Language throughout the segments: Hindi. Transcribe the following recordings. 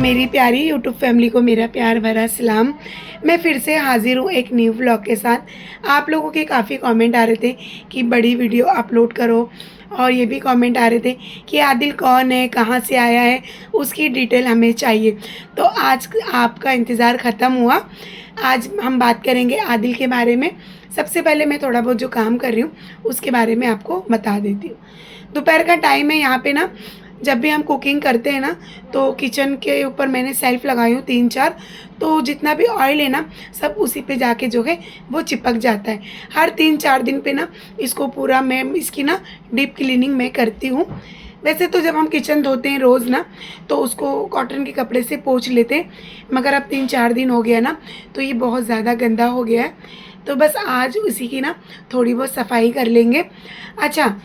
मेरी प्यारी यूट्यूब फैमिली को मेरा प्यार भरा सलाम। मैं फिर से हाज़िर हूँ एक न्यू व्लॉग के साथ। आप लोगों के काफ़ी कमेंट आ रहे थे कि बड़ी वीडियो अपलोड करो, और ये भी कमेंट आ रहे थे कि आदिल कौन है, कहाँ से आया है, उसकी डिटेल हमें चाहिए। तो आज आपका इंतज़ार ख़त्म हुआ। आज हम बात करेंगे आदिल के बारे में। सबसे पहले मैं थोड़ा बहुत जो काम कर रही हूँ उसके बारे में आपको बता देती हूँ। दोपहर का टाइम है। यहाँ पे ना जब भी हम कुकिंग करते हैं ना तो किचन के ऊपर मैंने सेल्फ लगाई हूँ 3-4, तो जितना भी ऑयल है ना सब उसी पे जाके जो है वो चिपक जाता है। हर 3-4 दिन पे ना इसको पूरा मैं इसकी ना डीप क्लीनिंग मैं करती हूँ। वैसे तो जब हम किचन धोते हैं रोज़ ना तो उसको कॉटन के कपड़े से पोंछ लेते हैं, मगर अब 3-4 दिन हो गया ना तो ये बहुत ज़्यादा गंदा हो गया है। तो बस आज उसी की ना थोड़ी बहुत सफाई कर लेंगे। अच्छा,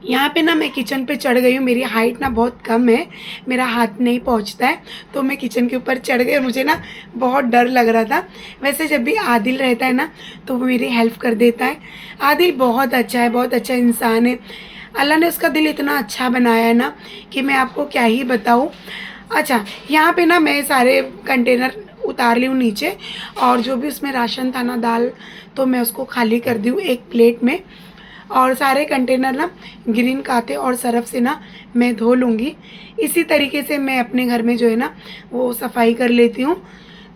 यहाँ पे ना मैं किचन पे चढ़ गई हूँ। मेरी हाइट ना बहुत कम है, मेरा हाथ नहीं पहुँचता है, तो मैं किचन के ऊपर चढ़ गई और मुझे ना बहुत डर लग रहा था। वैसे जब भी आदिल रहता है ना तो वो मेरी हेल्प कर देता है। आदिल बहुत अच्छा है, बहुत अच्छा इंसान है। अल्लाह ने उसका दिल इतना अच्छा बनाया है ना कि मैं आपको क्या ही बताऊँ। अच्छा, यहाँ पे ना मैं सारे कंटेनर उतार ली हूँ नीचे, और जो भी उसमें राशन था ना, दाल, तो मैं उसको खाली कर दी हूँ एक प्लेट में। और सारे कंटेनर ना ग्रीन काथे और सरफ से ना मैं धो लूँगी। इसी तरीके से मैं अपने घर में जो है ना वो सफाई कर लेती हूँ।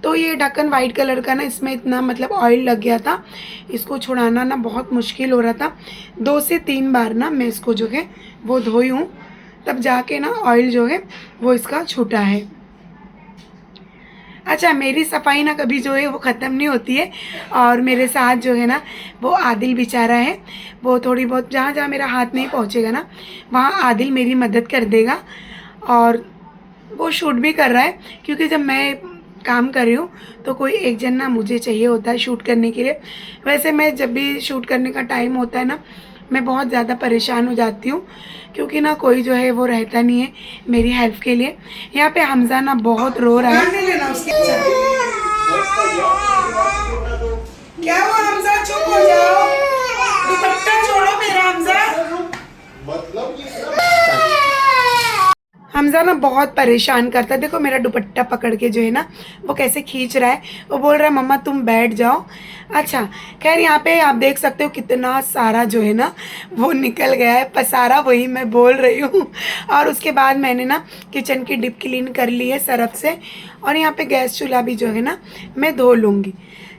तो ये ढक्कन वाइट कलर का ना, इसमें इतना मतलब ऑयल लग गया था, इसको छुड़ाना ना बहुत मुश्किल हो रहा था। 2 से 3 बार ना मैं इसको जो है वो धोई हूँ, तब जाके ना ऑयल जो है वो इसका छूटा है। अच्छा, मेरी सफाई ना कभी जो है वो ख़त्म नहीं होती है, और मेरे साथ जो है ना वो आदिल बेचारा है। वो थोड़ी बहुत जहाँ जहाँ मेरा हाथ नहीं पहुँचेगा ना वहाँ आदिल मेरी मदद कर देगा, और वो शूट भी कर रहा है, क्योंकि जब मैं काम कर रही हूँ तो कोई एक जन ना मुझे चाहिए होता है शूट करने के लिए। वैसे मैं जब भी शूट करने का टाइम होता है ना मैं बहुत ज़्यादा परेशान हो जाती हूँ, क्योंकि ना कोई जो है वो रहता नहीं है मेरी हेल्प के लिए। यहाँ पे हमज़ा ना बहुत रो रहा है। क्या हुआ हमज़ा, चुप हो जाओ, दुपट्टा छोड़ो मेरा हमज़ा। हमज़ा ना बहुत परेशान करता है। देखो मेरा दुपट्टा पकड़ के जो है ना वो कैसे खींच रहा है। वो बोल रहा है मम्मा तुम बैठ जाओ। अच्छा, खैर यहाँ पे आप देख सकते हो कितना सारा जो है ना वो निकल गया है, पसारा वही मैं बोल रही हूँ। और उसके बाद मैंने ना किचन की डिप क्लीन कर ली है सरफ से, और यहाँ पे गैस चूल्हा भी जो है ना मैं धो लूँगी।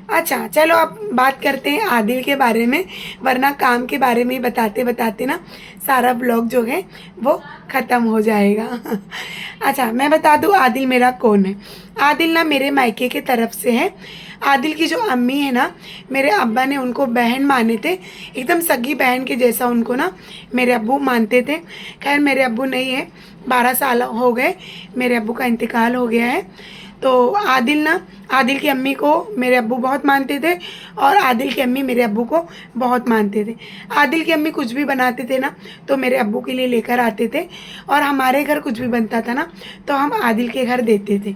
अच्छा चलो अब बात करते हैं आदिल के बारे में, वरना काम के बारे में ही बताते बताते ना सारा ब्लॉग जो है वो ख़त्म हो जाएगा। अच्छा, मैं बता दूँ आदिल मेरा कौन है। आदिल ना मेरे मायके के तरफ से है। आदिल की जो अम्मी है ना, मेरे अब्बा ने उनको बहन माने थे, एकदम सगी बहन के जैसा उनको ना मेरे अब्बू मानते थे। खैर मेरे अब्बू नहीं है, 12 साल हो गए, मेरे अब्बू का इंतकाल हो गया है। तो आदिल की अम्मी को मेरे अब्बू बहुत मानते थे, और आदिल की अम्मी मेरे अब्बू को बहुत मानते थे। आदिल की अम्मी कुछ भी बनाते थे ना तो मेरे अब्बू के लिए लेकर आते थे, और हमारे घर कुछ भी बनता था ना तो हम आदिल के घर देते थे।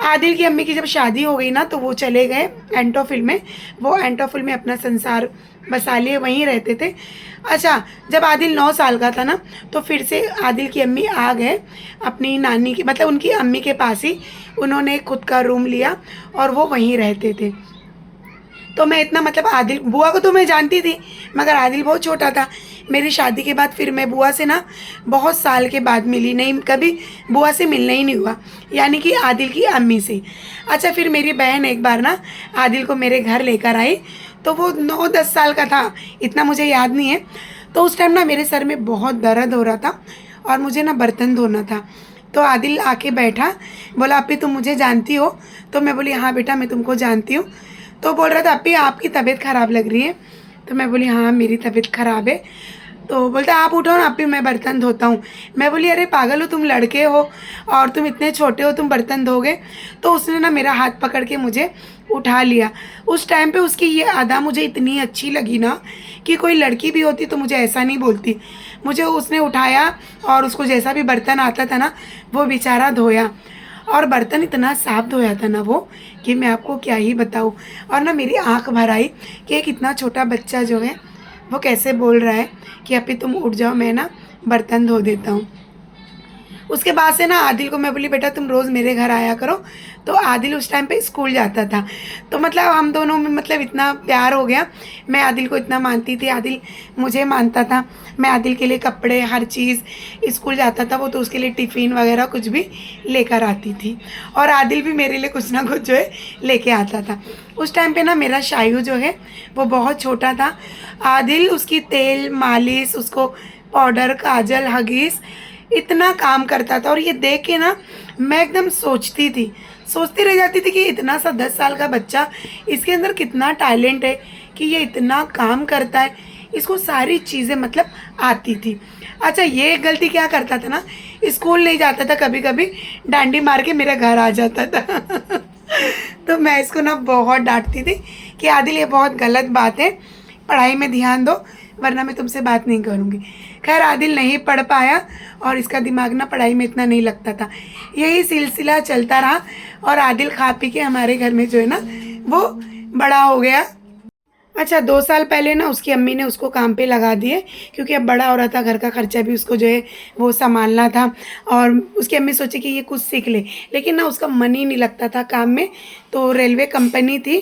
आदिल की अम्मी की जब शादी हो गई ना तो वो चले गए एंटोफिल में। वो एंटोफिल में अपना संसार बसा लिए, वहीं रहते थे। अच्छा, जब आदिल 9 साल का था ना तो फिर से आदिल की अम्मी आ गए अपनी नानी की, मतलब उनकी अम्मी के पास ही उन्होंने खुद का रूम लिया और वो वहीं रहते थे। तो मैं इतना मतलब आदिल बुआ को तो मैं जानती थी, मगर आदिल बहुत छोटा था। मेरी शादी के बाद फिर मैं बुआ से ना बहुत साल के बाद मिली, नहीं कभी बुआ से मिलना ही नहीं हुआ, यानी कि आदिल की अम्मी से। अच्छा, फिर मेरी बहन एक बार ना आदिल को मेरे घर लेकर आई, तो वो 9-10 साल का था, इतना मुझे याद नहीं है। तो उस टाइम ना मेरे सर में बहुत दर्द हो रहा था और मुझे ना बर्तन धोना था। तो आदिल आके बैठा, बोला अपी तुम मुझे जानती हो? तो मैं बोली हाँ बेटा मैं तुमको जानती हूँ। तो बोल रहा था अपी आपकी तबीयत ख़राब लग रही है। तो मैं बोली हाँ मेरी तबीयत ख़राब है। तो बोलता आप उठो ना अपी मैं बर्तन धोता हूँ। मैं बोली अरे पागल हो तुम, लड़के हो और तुम इतने छोटे हो, तुम बर्तन धोगे? तो उसने ना मेरा हाथ पकड़ के मुझे उठा लिया। उस टाइम पे उसकी ये अदा मुझे इतनी अच्छी लगी ना कि कोई लड़की भी होती तो मुझे ऐसा नहीं बोलती। मुझे उसने उठाया और उसको जैसा भी बर्तन आता था ना वो बेचारा धोया, और बर्तन इतना साफ धोया था ना वो कि मैं आपको क्या ही बताऊँ। और ना मेरी आँख भर आई कि एक इतना छोटा बच्चा जो है वो कैसे बोल रहा है कि अभी तुम उठ जाओ मैं ना बर्तन धो देता हूँ। उसके बाद से ना आदिल को मैं बोली बेटा तुम रोज़ मेरे घर आया करो। तो आदिल उस टाइम पे स्कूल जाता था, तो मतलब हम दोनों में मतलब इतना प्यार हो गया। मैं आदिल को इतना मानती थी, आदिल मुझे मानता था। मैं आदिल के लिए कपड़े हर चीज़, स्कूल जाता था वो तो उसके लिए टिफ़िन वगैरह कुछ भी लेकर आती थी, और आदिल भी मेरे लिए कुछ ना कुछ जो है लेके आता था। उस टाइम पे ना मेरा शायू जो है वो बहुत छोटा था। आदिल उसकी तेल मालिश, उसको पाउडर, काजल, हगीज़ इतना काम करता था। और ये देख के ना मैं एकदम सोचती रह जाती थी कि इतना सा 10 साल का बच्चा, इसके अंदर कितना टैलेंट है कि ये इतना काम करता है, इसको सारी चीज़ें मतलब आती थी। अच्छा, ये एक गलती क्या करता था ना, स्कूल नहीं जाता था, कभी कभी डांडी मार के मेरे घर आ जाता था तो मैं इसको ना बहुत डांटती थी कि आदिल ये बहुत गलत बात है, पढ़ाई में ध्यान दो वरना मैं तुमसे बात नहीं करूँगी। खैर आदिल नहीं पढ़ पाया और इसका दिमाग ना पढ़ाई में इतना नहीं लगता था। यही सिलसिला चलता रहा और आदिल खा पी के हमारे घर में जो है ना वो बड़ा हो गया। अच्छा, 2 साल पहले ना उसकी अम्मी ने उसको काम पे लगा दिए, क्योंकि अब बड़ा हो रहा था, घर का खर्चा भी उसको जो है वो संभालना था। और उसकी अम्मी सोची कि ये कुछ सीख ले, लेकिन ना उसका मन ही नहीं लगता था काम में। तो रेलवे कंपनी थी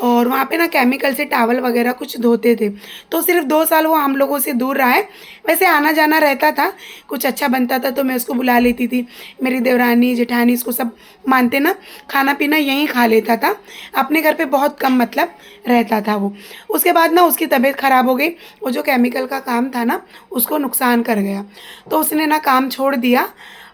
और वहाँ पे ना केमिकल से टावल वगैरह कुछ धोते थे। तो सिर्फ 2 साल वो हम लोगों से दूर रहा है। वैसे आना जाना रहता था, कुछ अच्छा बनता था तो मैं उसको बुला लेती थी। मेरी देवरानी जेठानी इसको सब मानते ना, खाना पीना यहीं खा लेता था, अपने घर पे बहुत कम मतलब रहता था वो। उसके बाद ना उसकी तबीयत ख़राब हो गई, वो जो केमिकल का काम था ना उसको नुकसान कर गया, तो उसने ना काम छोड़ दिया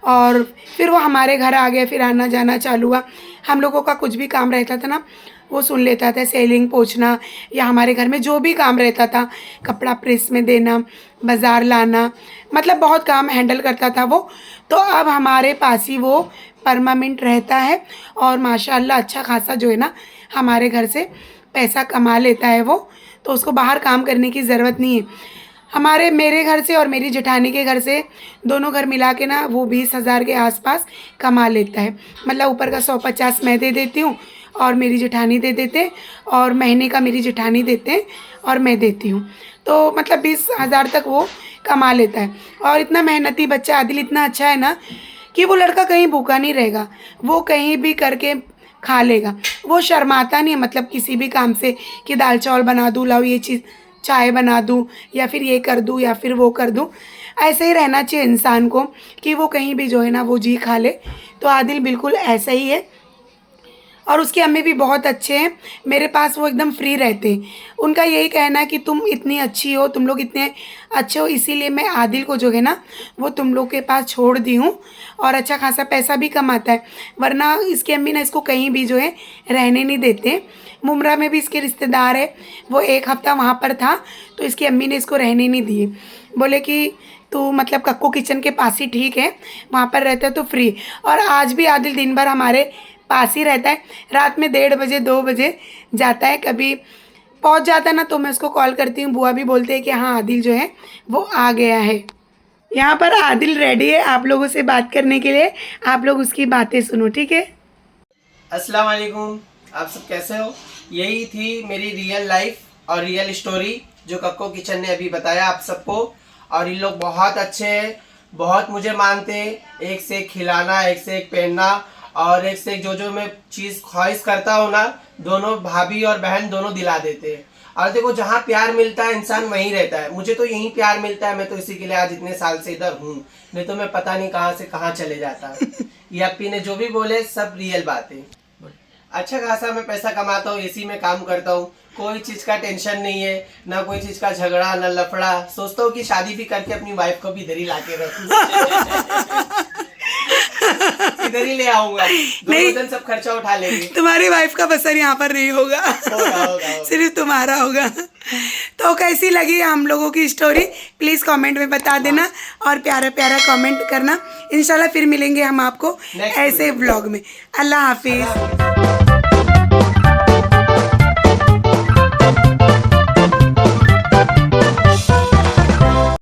और फिर वो हमारे घर आ गया। फिर आना जाना चालू हुआ। हम लोगों का कुछ भी काम रहता था ना वो सुन लेता था, सेलिंग पोंछना या हमारे घर में जो भी काम रहता था, कपड़ा प्रेस में देना, बाज़ार लाना, मतलब बहुत काम हैंडल करता था वो। तो अब हमारे पास ही वो परमानेंट रहता है और माशाल्लाह अच्छा खासा जो है ना हमारे घर से पैसा कमा लेता है वो। तो उसको बाहर काम करने की ज़रूरत नहीं है। मेरे घर से और मेरी जेठानी के घर से, दोनों घर मिला के ना वो 20,000 के आसपास कमा लेता है। मतलब ऊपर का 150 मैं दे देती हूँ और मेरी जेठानी दे देते, और महीने का मेरी जेठानी देते हैं और मैं देती हूँ। तो मतलब 20,000 तक वो कमा लेता है। और इतना मेहनती बच्चा आदिल इतना अच्छा है ना कि वो लड़का कहीं भूखा नहीं रहेगा, वो कहीं भी करके खा लेगा। वो शर्माता नहीं है मतलब किसी भी काम से कि दाल चावल बना दूँ, लाओ ये चीज़, चाय बना दूँ, या फिर ये कर दूँ या फिर वो कर दूँ। ऐसे ही रहना चाहिए इंसान को कि वो कहीं भी जो है ना वो जी खा ले। तो आदिल बिल्कुल ऐसा ही है। और उसकी अम्मी भी बहुत अच्छे हैं, मेरे पास वो एकदम फ्री रहते हैं। उनका यही कहना है कि तुम इतनी अच्छी हो, तुम लोग इतने अच्छे हो, इसीलिए मैं आदिल को जो है ना वो तुम लोग के पास छोड़ दी हूँ। और अच्छा खासा पैसा भी कमाता है, वरना इसकी अम्मी ना इसको कहीं भी जो है रहने नहीं देते। मुमरा में भी इसके रिश्तेदार है, वो 1 हफ्ता वहाँ पर था तो इसकी अम्मी ने इसको रहने नहीं दिए। बोले कि तू मतलब कक्को किचन के पास ही ठीक है, वहाँ पर रहता है तो फ्री। और आज भी आदिल दिन भर हमारे पास ही रहता है। रात में 1:30 बजे 2 बजे जाता है, कभी पहुंच जाता है ना तो मैं उसको कॉल करती हूँ। बुआ भी बोलते हैं कि हाँ आदिल जो है वो आ गया है। यहाँ पर आदिल रेडी है आप लोगों से बात करने के लिए, आप लोग उसकी बातें सुनो, ठीक है। अस्सलाम वालेकुम, आप सब कैसे हो। यही थी मेरी रियल लाइफ और रियल स्टोरी जो कक्को किचन ने अभी बताया आप सबको। और इन लोग बहुत अच्छे हैं, बहुत मुझे मानते हैं, एक से एक खिलाना, एक से एक पहनना और एक से एक जो मैं चीज़ ख्वाहिश करता हूँ ना, दोनों भाभी और बहन दोनों दिला देते हैं। और देखो जहाँ प्यार मिलता है इंसान वहीं रहता है। मुझे तो यहीं प्यार मिलता है, मैं तो इसी के लिए आज इतने साल से इधर हूँ, नहीं तो मैं पता नहीं कहाँ से कहाँ चले जाता। ये अपी ने जो भी बोले सब रियल बात है। अच्छा खासा मैं पैसा कमाता हूँ, एसी में काम करता हूँ, कोई चीज़ का टेंशन नहीं है, ना कोई चीज़ का झगड़ा ना लफड़ा। सोचता हूँ कि शादी भी करके अपनी वाइफ को भी इधर ही ला के रखूँ। इधर ही ले आऊंगा, दोनों दिन सब खर्चा उठा लेंगे। तुम्हारी वाइफ का बसर यहाँ पर नहीं होगा, होगा। सिर्फ तुम्हारा होगा। तो कैसी लगी हम लोगों की स्टोरी प्लीज़ कमेंट में बता देना और प्यारा प्यारा कमेंट करना। इंशाल्लाह फिर मिलेंगे हम आपको ऐसे ब्लॉग में। अल्लाह हाफिज़।